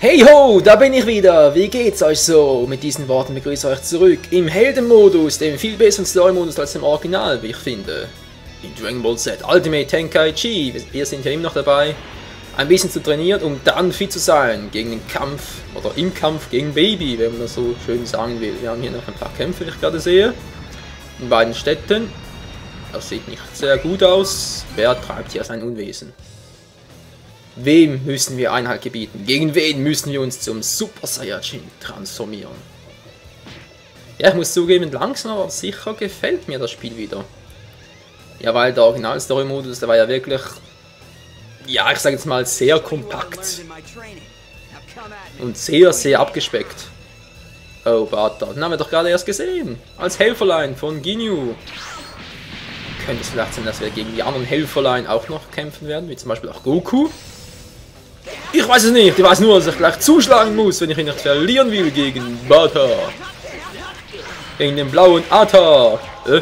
Hey ho, da bin ich wieder! Wie geht's euch so? Mit diesen Worten begrüße ich euch zurück im Heldenmodus, dem viel besseren Story-Modus als im Original, wie ich finde. In Dragon Ball Z Ultimate Tenkaichi. Wir sind ja immer noch dabei, ein bisschen zu trainieren, um dann fit zu sein gegen den Kampf, oder im Kampf gegen Baby, wenn man das so schön sagen will. Wir haben hier noch ein paar Kämpfe, wie ich gerade sehe, in beiden Städten. Das sieht nicht sehr gut aus. Wer treibt hier sein Unwesen? Wem müssen wir Einhalt gebieten? Gegen wen müssen wir uns zum Super Saiyajin transformieren? Ja, ich muss zugeben, langsam aber sicher gefällt mir das Spiel wieder. Ja, weil der Original-Story-Modus, der war ja wirklich, ja, ich sage jetzt mal, sehr kompakt. Und sehr, sehr abgespeckt. Oh, Bata, den haben wir doch gerade erst gesehen. Als Helferlein von Ginyu. Könnte es vielleicht sein, dass wir gegen die anderen Helferlein auch noch kämpfen werden, wie zum Beispiel auch Goku? Ich weiß es nicht, ich weiß nur, dass ich gleich zuschlagen muss, wenn ich ihn nicht verlieren will gegen Bata. Gegen den blauen Ata. Da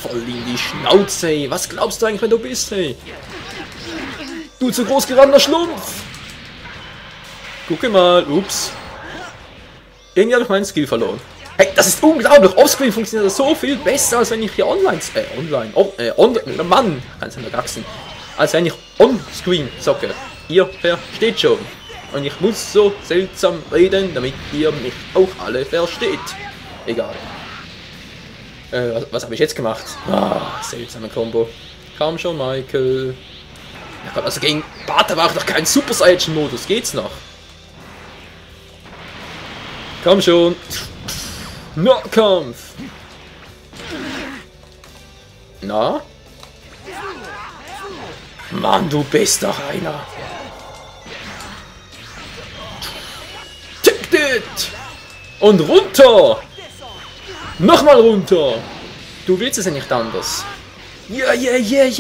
voll in die Schnauze, ey. Was glaubst du eigentlich, wenn du bist, ey? Du zu groß geradener Schlumpf. Gucke mal, ups. Irgendwie habe ich meinen Skill verloren. Hey, das ist unglaublich. Offscreen funktioniert das so viel besser, als wenn ich hier Mann, kannst du nur gaxen. Als wenn ich on-screen zocke. Ihr versteht schon. Und ich muss so seltsam reden, damit ihr mich auch alle versteht. Egal. Was habe ich jetzt gemacht? Ah, seltsame Combo. Komm schon, Michael. Ja, komm, also gegen Bata war auch noch kein Super Saiyan Modus. Geht's noch? Komm schon. Nahkampf. Na? Mann, du bist doch einer. Take it! Und runter! Nochmal runter! Du willst es ja nicht anders. Yeah. Ich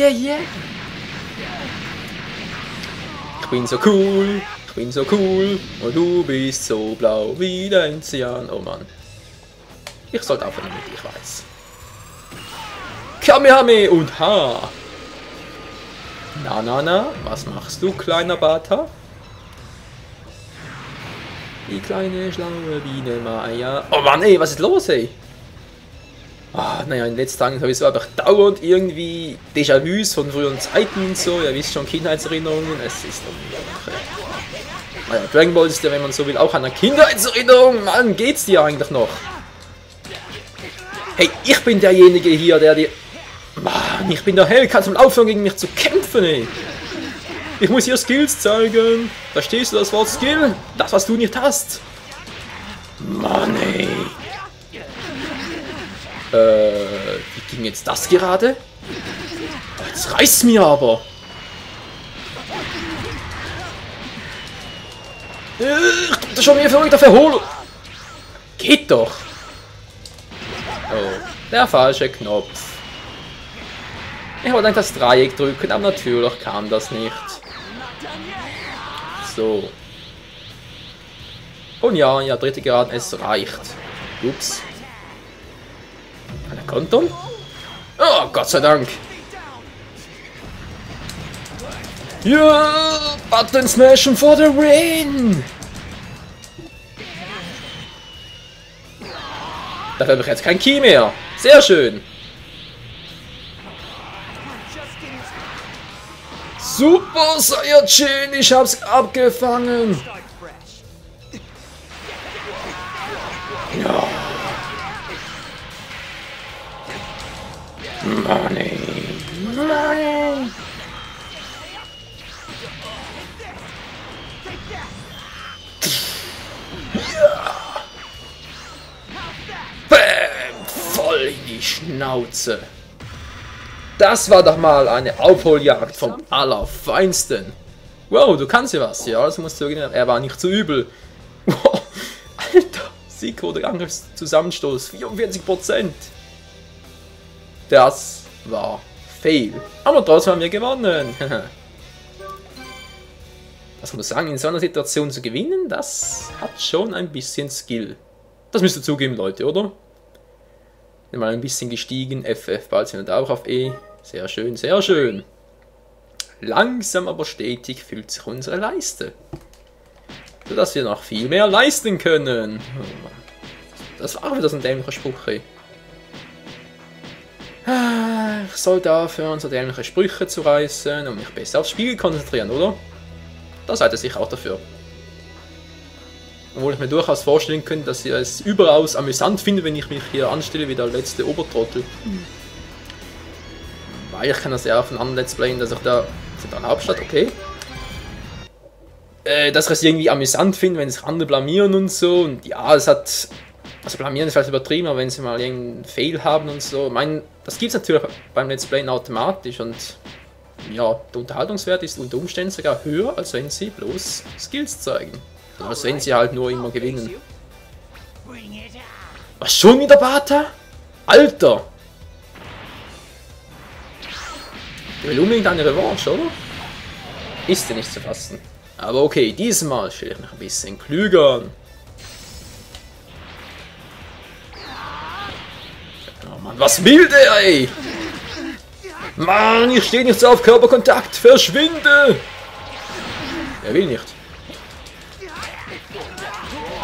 bin so cool. Und du bist so blau wie dein Cyan. Oh Mann. Ich sollte aufhören damit, ich weiß. Kamehame und Ha! Na, was machst du, kleiner Bata? Die kleine, schlaue Biene Maya. Oh Mann, ey, was ist los, ey? Ah, naja, in den letzten Tagen habe ich so einfach dauernd irgendwie Déjà-vus von früheren Zeiten und so. Ihr wisst schon, Kindheitserinnerungen. Es ist unglaublich. Naja, Dragon Ball ist ja, wenn man so will, auch eine Kindheitserinnerung. Mann, geht's dir eigentlich noch? Hey, ich bin derjenige hier, der die... Mann, ich bin der Held, kannst du mal aufhören, gegen mich zu kämpfen, ey. Ich muss hier Skills zeigen. Verstehst du das Wort Skill? Das, was du nicht hast. Mann, ey. Wie ging jetzt das gerade? Jetzt reißt mir aber. Das ist schon wieder verrückter Verholung. Geht doch. Oh, der falsche Knopf. Ich wollte eigentlich das Dreieck drücken, aber natürlich kam das nicht. So. Und ja, dritte Grad, es reicht. Ups. Kann er kontern? Oh, Gott sei Dank. Ja, Button smashen for the win. Dafür habe ich jetzt kein Ki mehr. Sehr schön. Super Saiyajin, ich hab's abgefangen. Ja. Mann, ey. Mann. Ja. Bäm, voll in die Schnauze. Das war doch mal eine Aufholjagd vom Allerfeinsten. Wow, du kannst ja was. Ja, das musst du erinnern. Er war nicht zu übel. Wow, Alter. Sieg oder Angriffszusammenstoß. 44%. Das war fail. Aber trotzdem haben wir gewonnen. Das muss ich sagen, in so einer Situation zu gewinnen, das hat schon ein bisschen Skill. Das müsst ihr zugeben, Leute, oder? Mal ein bisschen gestiegen. FF, bald sind wir auch auf E. Sehr schön, sehr schön. Langsam aber stetig füllt sich unsere Leiste. sodass wir noch viel mehr leisten können. Das war wieder so ein dämlicher Spruch, ey. Ich sollte aufhören, so dämliche Sprüche zu reißen und mich besser aufs Spiel konzentrieren, oder? Da seid ihr sicher auch dafür. Obwohl ich mir durchaus vorstellen könnte, dass ihr es überaus amüsant findet, wenn ich mich hier anstelle wie der letzte Obertrottel. Weil ich kann das ja auch von anderen Let's Playen, dass ich da... Zentrale Hauptstadt, okay. Dass ich es irgendwie amüsant finde, wenn sich andere blamieren und so. Und ja, es hat... Also blamieren ist vielleicht übertrieben, aber wenn sie mal irgendeinen Fail haben und so. Ich meine, das gibt es natürlich beim Let's Playen automatisch und... Ja, der Unterhaltungswert ist unter Umständen sogar höher, als wenn sie bloß Skills zeigen. Als wenn sie halt nur immer gewinnen. Was, schon wieder Bata? Alter! Der will unbedingt eine Revanche, oder? Ist ja nicht zu fassen. Aber okay, diesmal stelle ich mich ein bisschen klüger an. Oh Mann, was will der, ey? Mann, ich stehe nicht so auf Körperkontakt. Verschwinde! Er will nicht.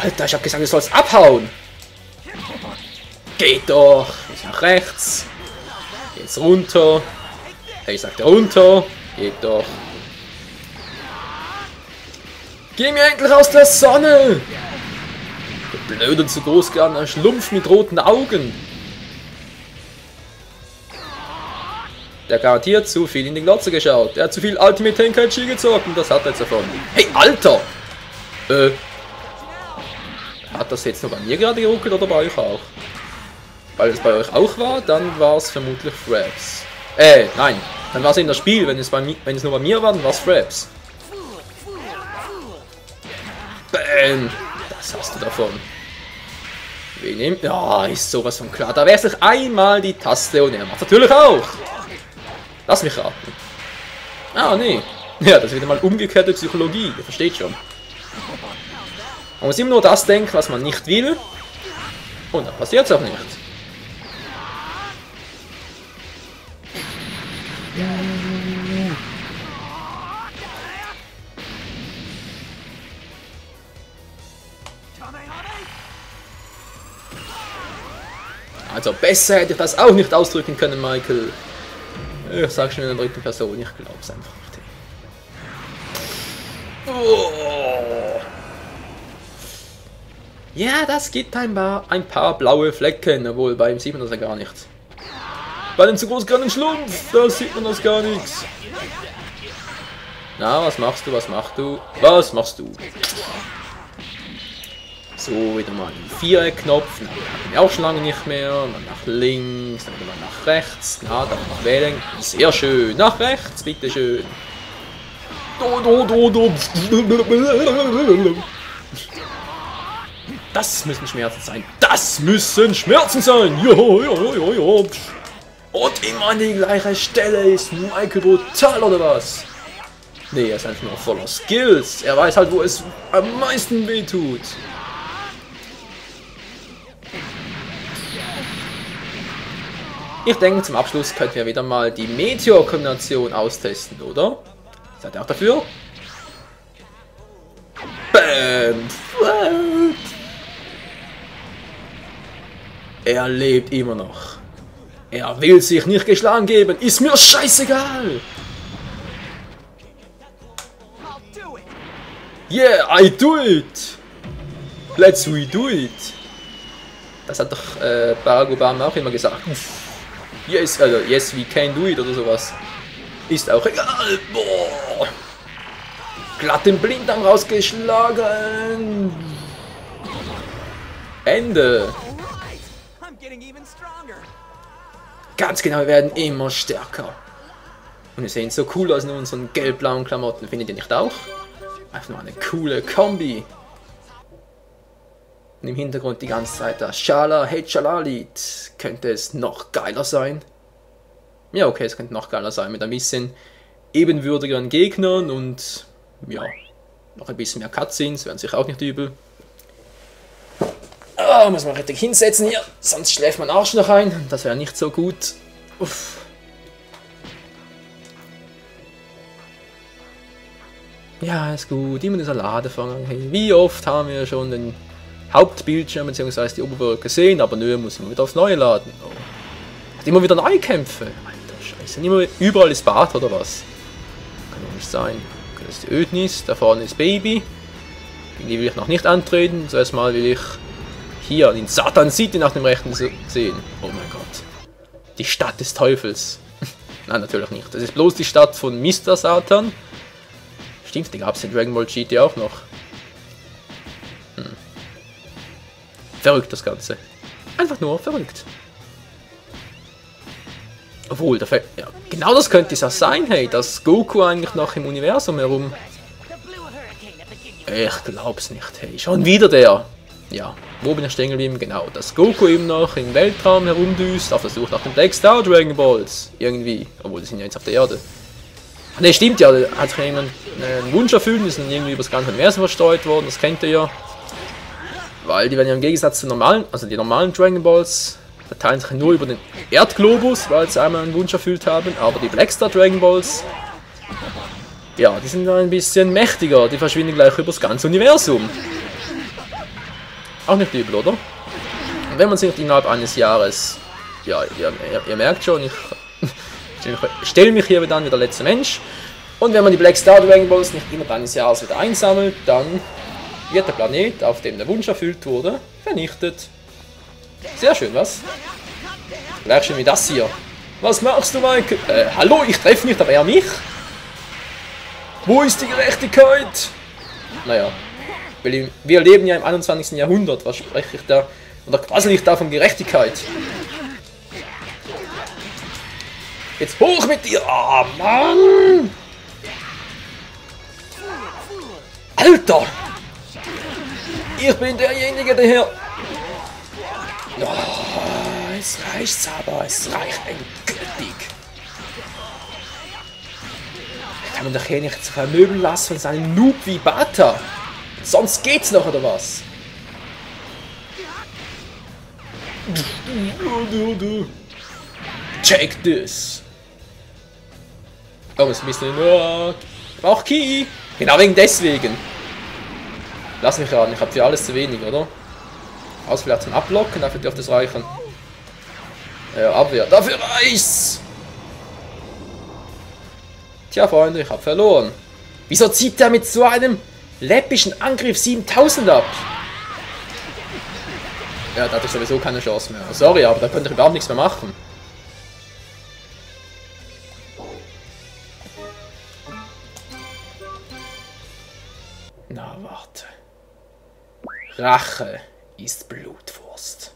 Alter, ich hab gesagt, du sollst abhauen. Geht doch. Jetzt nach rechts. Jetzt runter. Ich sagte runter. Geht doch. Geh mir endlich aus der Sonne! Der blöde, zu groß gewordene Schlumpf mit roten Augen. Der garantiert zu viel in die Glotze geschaut. Er hat zu viel Ultimate Tenkaichi gezockt und das hat er jetzt davon. Hey, Alter! Hat das jetzt nur bei mir gerade geruckelt oder bei euch auch? Weil es bei euch auch war, dann war es vermutlich Fraps. Nein. Dann war es in das Spiel. Wenn es nur bei mir war, dann war es Fraps. Bam! Das hast du davon. Wen nimmt... Ja, ist sowas von klar. Da wäre sich einmal die Taste und er macht natürlich auch. Lass mich raten. Ah, nee. Ja, das ist wieder mal umgekehrte Psychologie. Ihr versteht schon. Man muss immer nur das denken, was man nicht will. Und dann passiert es auch nicht. Also besser hätte ich das auch nicht ausdrücken können, Michael. Ich sag schon in der dritten Person, ich glaub's einfach nicht. Oh. Ja, das gibt ein paar blaue Flecken, obwohl beim sieht man das ja gar nicht. Bei dem zu groß gewordenen Schlumpf, da sieht man das gar nichts. Na, was machst du, was machst du? Was machst du? So, wieder mal den Viereck-Knopf, den hatten wir auch schon lange nicht mehr. Dann nach links, dann wieder mal nach rechts. Na, dann noch wählen. Sehr schön. Nach rechts, bitteschön. Das müssen Schmerzen sein. Das müssen Schmerzen sein. Ja. Und immer an die gleiche Stelle. Ist Michael brutal oder was? Nee, er ist einfach nur voller Skills. Er weiß halt, wo es am meisten wehtut. Ich denke, zum Abschluss könnten wir wieder mal die Meteor-Kombination austesten, oder? Seid ihr auch dafür? Bam! Er lebt immer noch. Er will sich nicht geschlagen geben. Ist mir scheißegal! Yeah, I do it! Let's redo it! Das hat doch Barack Obama auch immer gesagt. Yes, also yes, we can do it oder sowas. Ist auch egal. Boah. Glatt den Blinddarm rausgeschlagen. Ende. Ganz genau, wir werden immer stärker. Und wir sehen so cool aus in unseren gelb-blauen Klamotten. Findet ihr nicht auch? Einfach nur eine coole Kombi. Und im Hintergrund die ganze Zeit das Schala Hey Schala Lied. Könnte es noch geiler sein? Ja, okay, es könnte noch geiler sein. Mit ein bisschen ebenwürdigeren Gegnern und ja, noch ein bisschen mehr Cutscenes. Wären sicher auch nicht übel. Ah, muss man richtig hinsetzen hier. Sonst schläft mein Arsch noch ein. Das wäre nicht so gut. Uff. Ja, ist gut. Immer dieser Ladevorgang. Hey, wie oft haben wir schon den Hauptbildschirm bzw. die Oberwelt gesehen, aber nö, muss immer wieder aufs Neue laden. Oh. Hat immer wieder neue Kämpfe. Alter Scheiße. Immer überall ist Bart oder was? Kann doch nicht sein. Okay, das ist die Ödnis, da vorne ist Baby. Gegen die will ich noch nicht antreten. Zuerst mal will ich hier den Satan City nach dem Rechten sehen. Oh mein Gott. Die Stadt des Teufels. Nein, natürlich nicht. Das ist bloß die Stadt von Mr. Satan. Stimmt, die gab es in Dragon Ball GT auch noch. Verrückt das Ganze. Einfach nur verrückt. Obwohl, ja, genau das könnte es auch sein, hey, dass Goku eigentlich noch im Universum herum... Ich glaub's nicht, hey, schon wieder der. Ja, wo bin ich stehen geblieben? Genau, dass Goku eben noch im Weltraum herumdüst, auf der Suche nach den Black Star Dragon Balls. Irgendwie, obwohl die sind ja jetzt auf der Erde. Ne, stimmt ja, da hat sich jemand einen Wunsch erfüllt, die sind irgendwie über das ganze Universum verstreut worden, das kennt ihr ja. Weil die werden ja im Gegensatz zu normalen, also die normalen Dragon Balls, verteilen sich nur über den Erdglobus, weil sie einmal einen Wunsch erfüllt haben, aber die Black Star Dragon Balls, ja, die sind ein bisschen mächtiger, die verschwinden gleich über das ganze Universum. Auch nicht übel, oder? Und wenn man sich innerhalb eines Jahres, ja, ihr merkt schon, ich stelle mich hier dann wie der letzte Mensch. Und wenn man die Black Star Dragon Balls nicht innerhalb eines Jahres wieder einsammelt, dann wird der Planet, auf dem der Wunsch erfüllt wurde, vernichtet. Sehr schön, was? Gleich schön wie das hier. Was machst du, Michael? Hallo, ich treffe nicht, aber er mich? Wo ist die Gerechtigkeit? Naja, wir leben ja im 21. Jahrhundert. Was spreche ich da? Oder quassel ich da von Gerechtigkeit? Jetzt hoch mit dir! Ah, oh, Mann! Alter! Ich bin derjenige, der hier... Oh, es reicht's aber, es reicht endgültig. Ich kann man doch hier nicht vermöbeln lassen von seinem Noob wie Bata. Sonst geht's noch, oder was? Check this. Oh, was ist ein bisschen... Ich brauch Ki. Genau wegen deswegen. Lass mich raten, ich habe für alles zu wenig, oder? Außer vielleicht zum Ablocken, dafür dürfte es reichen. Ja, Abwehr, dafür reicht's! Tja, Freunde, ich habe verloren. Wieso zieht der mit so einem läppischen Angriff 7000 ab? Ja, da hatte ich sowieso keine Chance mehr. Sorry, aber da könnte ich überhaupt nichts mehr machen. Na, warte. Rache ist Blutwurst.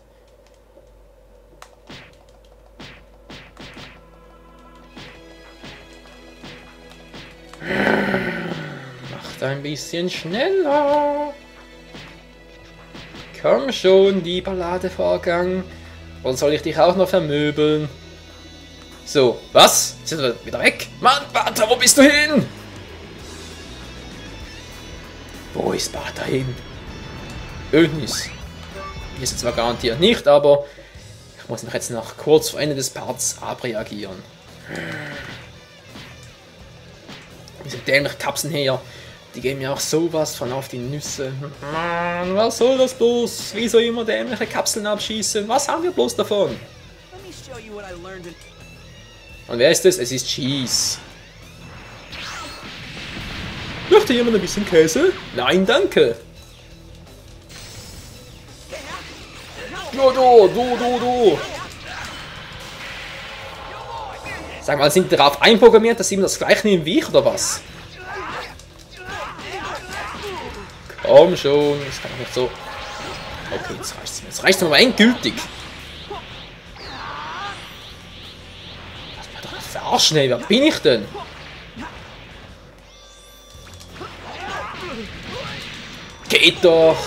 Macht ein bisschen schneller. Komm schon, die Balladevorgang. Oder soll ich dich auch noch vermöbeln? So, was? Sind wir wieder weg? Mann, Bata, wo bist du hin? Wo ist Bata hin? Ödnis. Hier ist zwar garantiert nicht, aber ich muss noch jetzt noch kurz vor Ende des Parts abreagieren. Diese dämlichen Kapseln her, die geben mir auch sowas von auf die Nüsse. Mann, was soll das bloß? Wieso immer dämliche Kapseln abschießen? Was haben wir bloß davon? Und wer ist es? Es ist Cheese. Möchte jemand ein bisschen Käse? Nein, danke. Du. Sag mal, sind die darauf einprogrammiert, dass sie immer das gleiche nehmen wie ich, oder was? Komm schon, das kann doch nicht so... Okay, jetzt reicht's mir. Jetzt reicht's mir aber endgültig. Lass mich doch nicht verarschen, ey. Wer bin ich denn? Geht doch!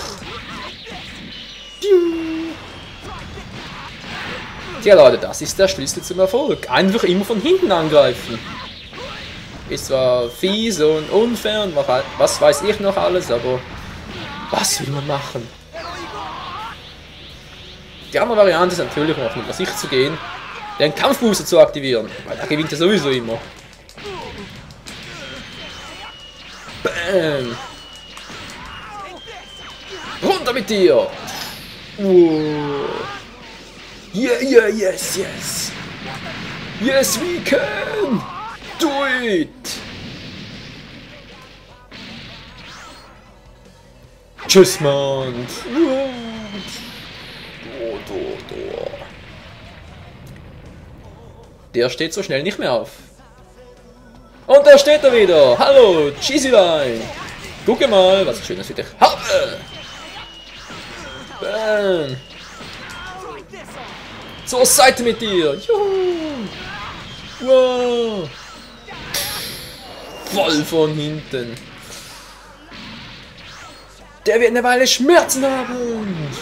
Tja Leute, das ist der Schlüssel zum Erfolg. Einfach immer von hinten angreifen. Ist zwar fies und unfair und was weiß ich noch alles, aber was will man machen? Die andere Variante ist natürlich noch mit Sicht zu gehen, den Kampfbooster zu aktivieren, weil da gewinnt er sowieso immer. Bam! Bam! Runter mit dir! Yeah, yeah, yes, yes! Yes, we can! Do it! Tschüss, Mann! Der steht so schnell nicht mehr auf. Und da steht er wieder! Hallo, Cheesyline! Gucke mal, was ich Schönes für dich habe! Bam! Zur Seite mit dir! Juhu! Wow! Voll von hinten! Der wird eine Weile Schmerzen haben!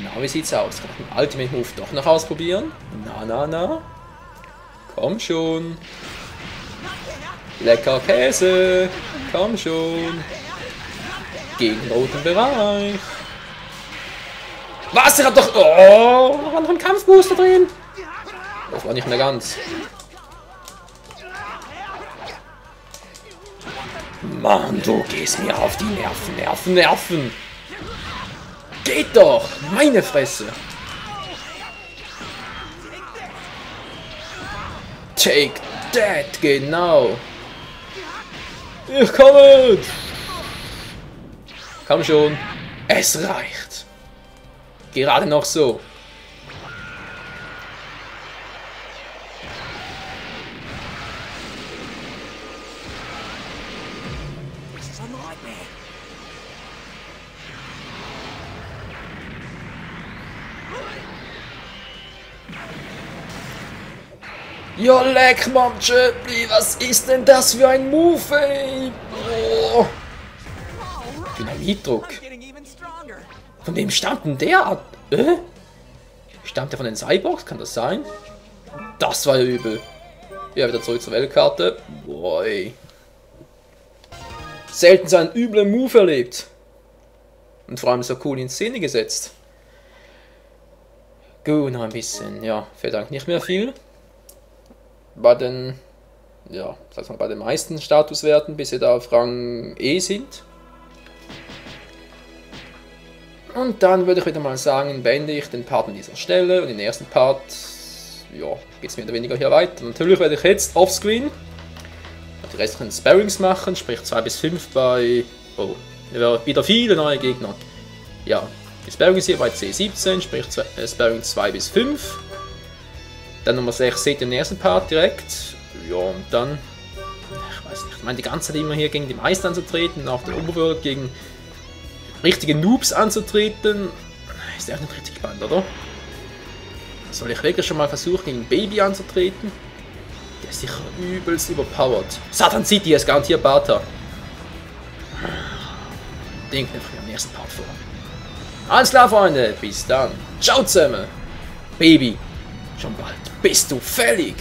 Na, wie sieht's aus? Kann ich den Ultimate Move doch noch ausprobieren? Na. Komm schon! Lecker Käse! Komm schon! Gegen den roten Bereich! Was? Er hat doch... Oh! Da war noch ein Kampfbooster drin! Das war nicht mehr ganz. Mann, du gehst mir auf die Nerven! Geht doch! Meine Fresse! Take that! Genau! Ich komme! Komm schon! Es reicht! Gerade noch so! Ja, leck, Momchöpli, was ist denn das für ein Move, ey? Oh. Dynamitdruck. Von wem stammt denn der? Stammt der von den Cyborgs? Kann das sein? Das war ja übel. Ja, wieder zurück zur Weltkarte. Boy. Selten so einen üblen Move erlebt. Und vor allem so cool in Szene gesetzt. Gut, noch ein bisschen. Ja, fehlt eigentlich nicht mehr viel. Bei den, ja, sag mal, bei den meisten Statuswerten, bis sie da auf Rang E sind. Und dann würde ich wieder mal sagen, beende ich den Part an dieser Stelle und den ersten Part, ja, geht es mehr oder weniger hier weiter. Natürlich werde ich jetzt offscreen die restlichen Sparrings machen, sprich 2 bis 5 bei, oh, wieder viele neue Gegner. Ja, die Sparrings hier bei C17, sprich Sparring 2 bis 5. Dann Nummer 6 seht ihr den ersten Part direkt. Ja, und dann, ich weiß nicht, ich meine die ganze Zeit immer hier gegen die Meister anzutreten, nach der Overworld gegen richtige Noobs anzutreten. Ist ja auch nicht richtig spannend, oder? Soll ich wirklich schon mal versuchen, gegen Baby anzutreten? Der ist sicher übelst überpowered. Satan City ist garantiert Bata. Den knüpfe ich am nächsten Part vor. Alles klar, Freunde, bis dann. Ciao zusammen. Baby, schon bald bist du fällig.